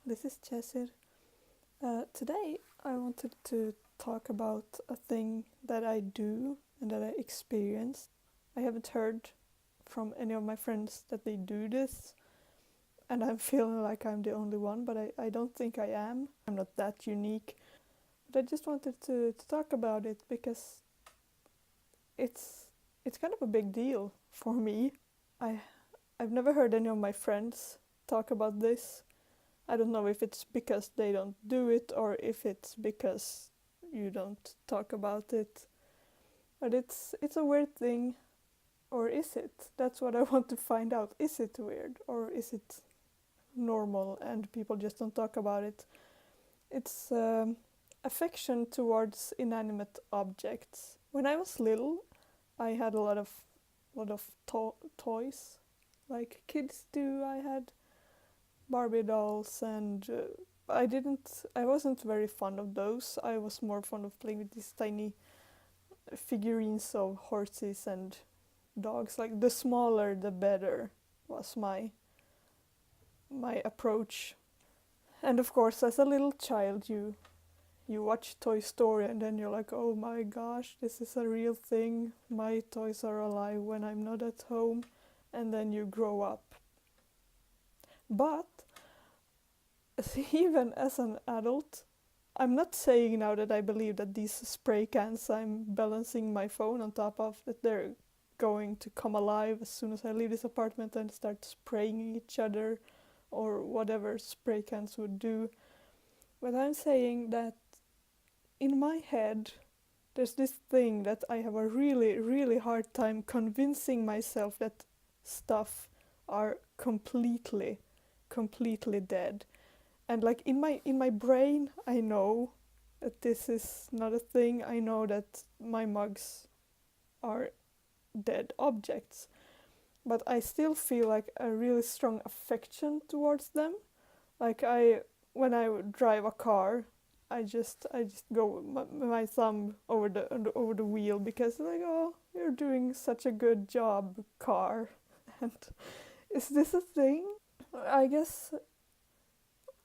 this is Cesir. Today I wanted to talk about a thing that I do and that I experience. I haven't heard from any of my friends that they do this, and I'm feeling like I'm the only one, but I don't think I am. I'm not that unique. But I just wanted to talk about it because it's kind of a big deal for me. I've never heard any of my friends talk about this. I don't know if it's because they don't do it or if it's because you don't talk about it. But it's a weird thing, or is it? That's what I want to find out. Is it weird or is it normal and people just don't talk about it? It's affection towards inanimate objects. When I was little, I had a lot of toys, like kids do. I had Barbie dolls, and I wasn't very fond of those. I was more fond of playing with these tiny figurines of horses and dogs. Like, the smaller the better was my approach. And of course, as a little child, you watch Toy Story and then you're like, oh my gosh, this is a real thing. My toys are alive when I'm not at home. And then you grow up. But even as an adult, I'm not saying now that I believe that these spray cans I'm balancing my phone on top of, that they're going to come alive as soon as I leave this apartment and start spraying each other or whatever spray cans would do. But I'm saying that in my head, there's this thing that I have a really, really hard time convincing myself that stuff are completely dead. And like in my brain, I know that this is not a thing. I know that my mugs are dead objects, but I still feel like a really strong affection towards them. Like, when I drive a car, I just go my thumb over the wheel, because like, oh, you're doing such a good job, car. And is this a thing? I guess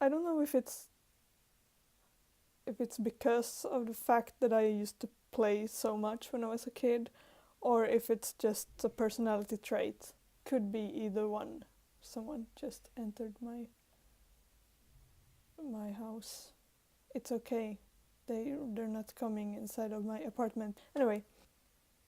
I don't know if it's because of the fact that I used to play so much when I was a kid, or if it's just a personality trait. Could be either one. Someone just entered my house. It's okay. They're not coming inside of my apartment. Anyway,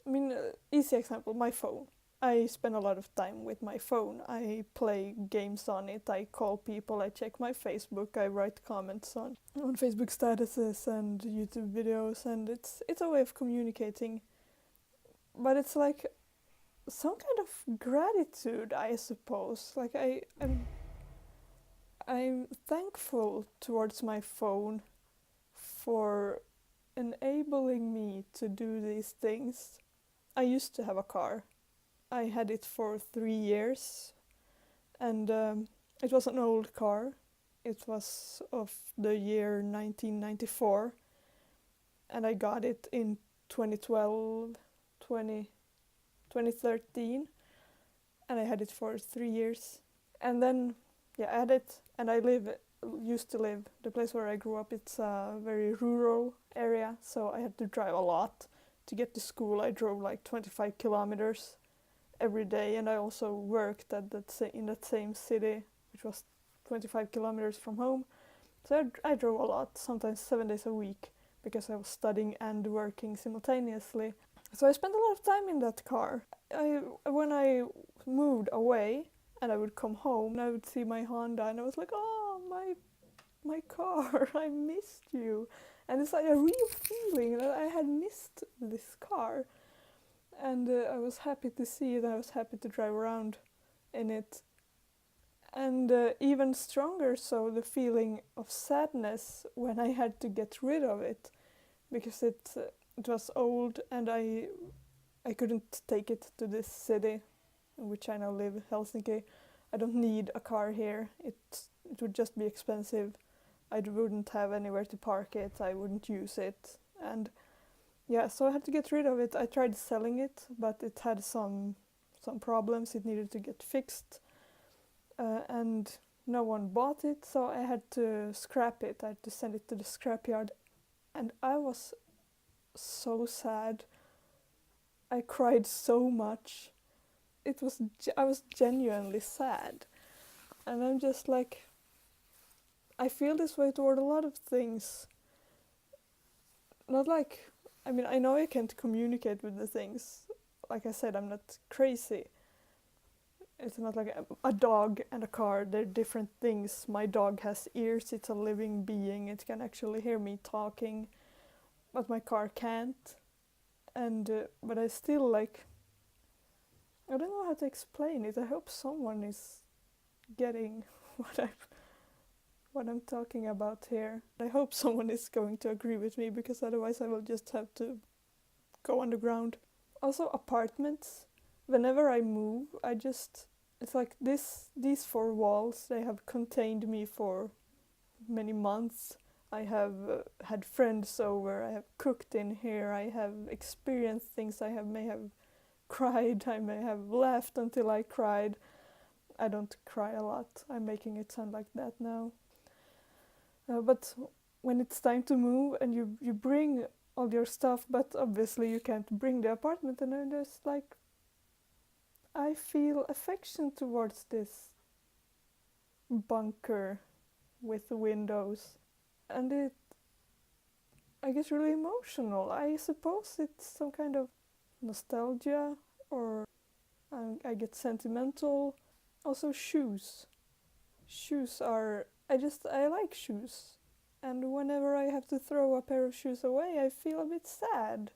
I mean, easy example, my phone. I spend a lot of time with my phone. I play games on it, I call people, I check my Facebook, I write comments on Facebook statuses and YouTube videos, and it's a way of communicating. But it's like some kind of gratitude, I suppose. Like, I'm thankful towards my phone for enabling me to do these things. I used to have a car. I had it for 3 years, and it was an old car. It was of the year 1994, and I got it in 2012, 2013, and I had it for 3 years. And then, yeah, I had it, and used to live, the place where I grew up, it's a very rural area, so I had to drive a lot. To get to school, I drove like 25 kilometers every day, and I also worked in that same city, which was 25 kilometers from home. So I drove a lot, sometimes 7 days a week, because I was studying and working simultaneously. So I spent a lot of time in that car. When I moved away and I would come home, and I would see my Honda, and I was like, oh, my car, I missed you. And it's like a real feeling that I had missed this car. And I was happy to see it, I was happy to drive around in it. And even stronger so, the feeling of sadness when I had to get rid of it, because it was old, and I couldn't take it to this city in which I now live, Helsinki. I don't need a car here. It would just be expensive. I wouldn't have anywhere to park it. I wouldn't use it. And yeah, so I had to get rid of it. I tried selling it, but it had some problems. It needed to get fixed. And no one bought it, so I had to scrap it. I had to send it to the scrapyard, and I was so sad. I cried so much. I was genuinely sad, and I'm just like, I feel this way toward a lot of things. Not like, I mean, I know I can't communicate with the things. Like I said, I'm not crazy. It's not like a dog and a car, they're different things. My dog has ears, it's a living being, it can actually hear me talking, but my car can't. And but I still like, I don't know how to explain it. I hope someone is getting what I'm talking about here. I hope someone is going to agree with me, because otherwise I will just have to go underground. Also, apartments. Whenever I move, it's like these four walls, they have contained me for many months. I have had friends over, I have cooked in here, I have experienced things, may have cried, I may have laughed until I cried. I don't cry a lot, I'm making it sound like that now. But when it's time to move and you bring all your stuff, but obviously you can't bring the apartment, and I'm just like, I feel affection towards this bunker with windows, and I get really emotional. I suppose it's some kind of nostalgia, or I get sentimental. Also, shoes. Shoes are, I like shoes. And whenever I have to throw a pair of shoes away, I feel a bit sad.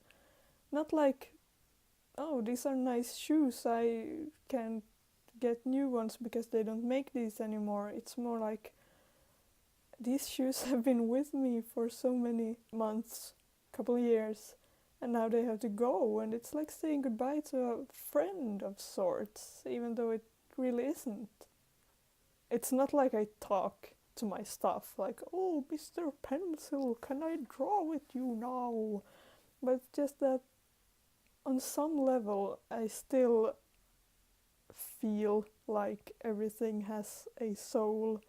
Not like, oh, these are nice shoes, I can't get new ones because they don't make these anymore. It's more like, these shoes have been with me for so many months, couple of years, and now they have to go, and it's like saying goodbye to a friend of sorts, even though it really isn't. It's not like I talk to my stuff like, oh, Mr. Pencil, can I draw with you now? But it's just that on some level I still feel like everything has a soul,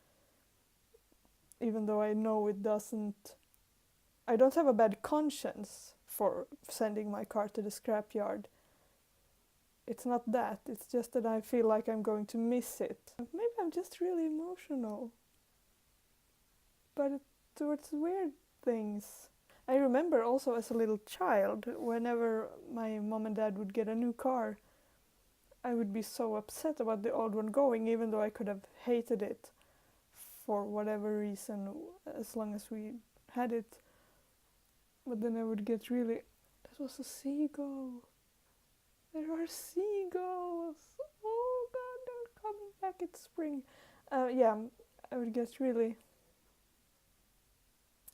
even though I know it doesn't. I don't have a bad conscience for sending my car to the scrapyard. It's not that, it's just that I feel like I'm going to miss it. Maybe I'm just really emotional. But towards weird things. I remember also as a little child, whenever my mom and dad would get a new car, I would be so upset about the old one going, even though I could have hated it for whatever reason, as long as we had it. But then I would get really, that was a seagull. There are seagulls. Oh god, they're coming back, it's spring. Yeah, I would get really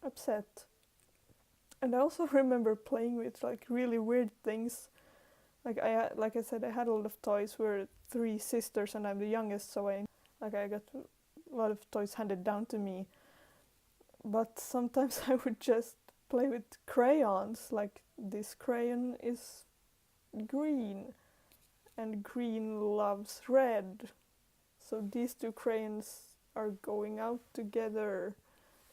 upset. And I also remember playing with like really weird things. Like I said, I had a lot of toys. We're three sisters and I'm the youngest, so I got a lot of toys handed down to me. But sometimes I would just play with crayons. Like, this crayon is green and green loves red, so these two crayons are going out together.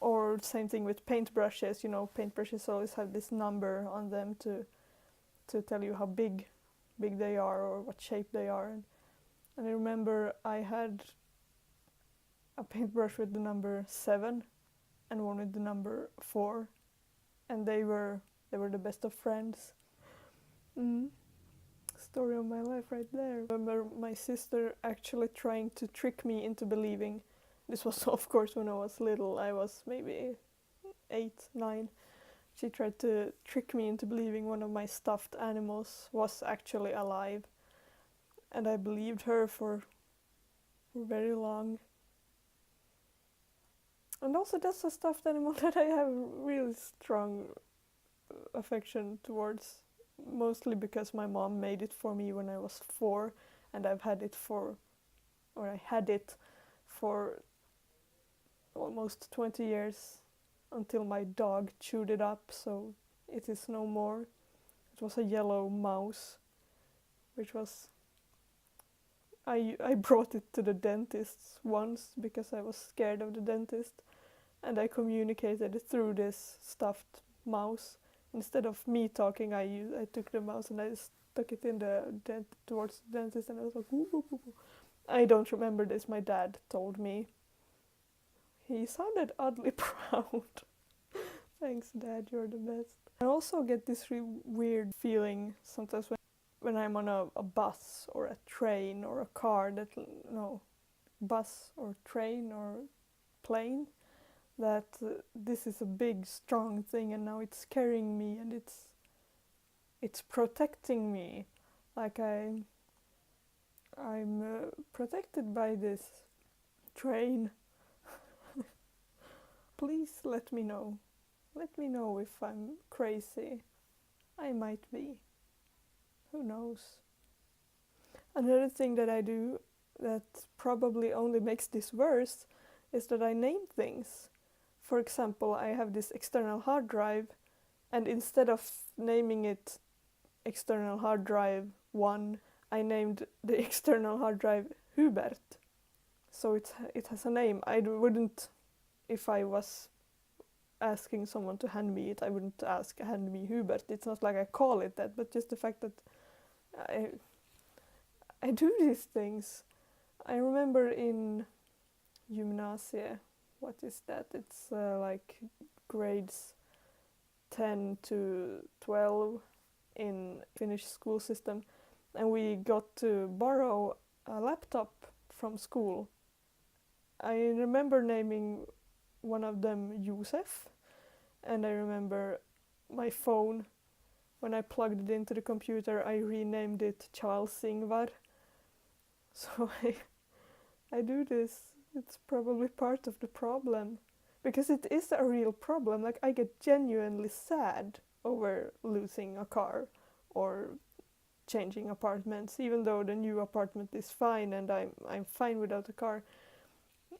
Or same thing with paintbrushes. Paintbrushes always have this number on them to tell you how big they are or what shape they are. And I remember I had a paintbrush with the number 7 and one with the number 4, and they were the best of friends. Story of my life right there. I remember my sister actually trying to trick me into believing, this was of course when I was little, I was maybe 8, 9. She tried to trick me into believing one of my stuffed animals was actually alive. And I believed her for very long. And also, that's a stuffed animal that I have really strong affection towards. Mostly because my mom made it for me when I was 4, and I had it for almost 20 years, until my dog chewed it up, so it is no more. It was a yellow mouse, which was I brought it to the dentist once because I was scared of the dentist, and I communicated through this stuffed mouse. Instead of me talking, I took the mouse and I stuck it in the towards the dentist, and I was like, woo, woo, woo, woo. I don't remember this. My dad told me. He sounded oddly proud. Thanks, Dad. You're the best. I also get this weird feeling sometimes when I'm on a bus or a train or a car that no bus or train or plane that this is a big strong thing and now it's carrying me and it's protecting me, like I'm protected by this train. Please let me know if I'm crazy. I might be, who knows. Another thing that I do that probably only makes this worse is that I name things. For example, I have this external hard drive, and instead of naming it external hard drive 1, I named the external hard drive Hubert. So it has a name. I wouldn't, if I was asking someone to hand me it, I wouldn't ask hand me Hubert. It's not like I call it that, but just the fact that I do these things. I remember in gymnasie, what is that? It's like grades 10 to 12 in Finnish school system, and we got to borrow a laptop from school. I remember naming one of them Josef, and I remember my phone, when I plugged it into the computer, I renamed it Charles Ingvar. So I do this. It's probably part of the problem, because it is a real problem. Like, I get genuinely sad over losing a car or changing apartments, even though the new apartment is fine and I'm fine without a car.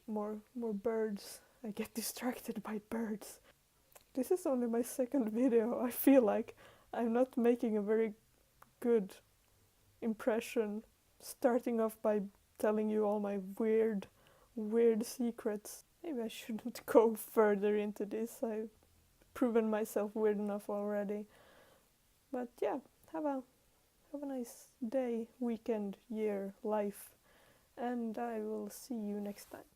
More birds. I get distracted by birds. This is only my second video. I feel like I'm not making a very good impression, starting off by telling you all my weird secrets. Maybe I shouldn't go further into this. I've proven myself weird enough already. But yeah, have a nice day, weekend, year, life, and I will see you next time.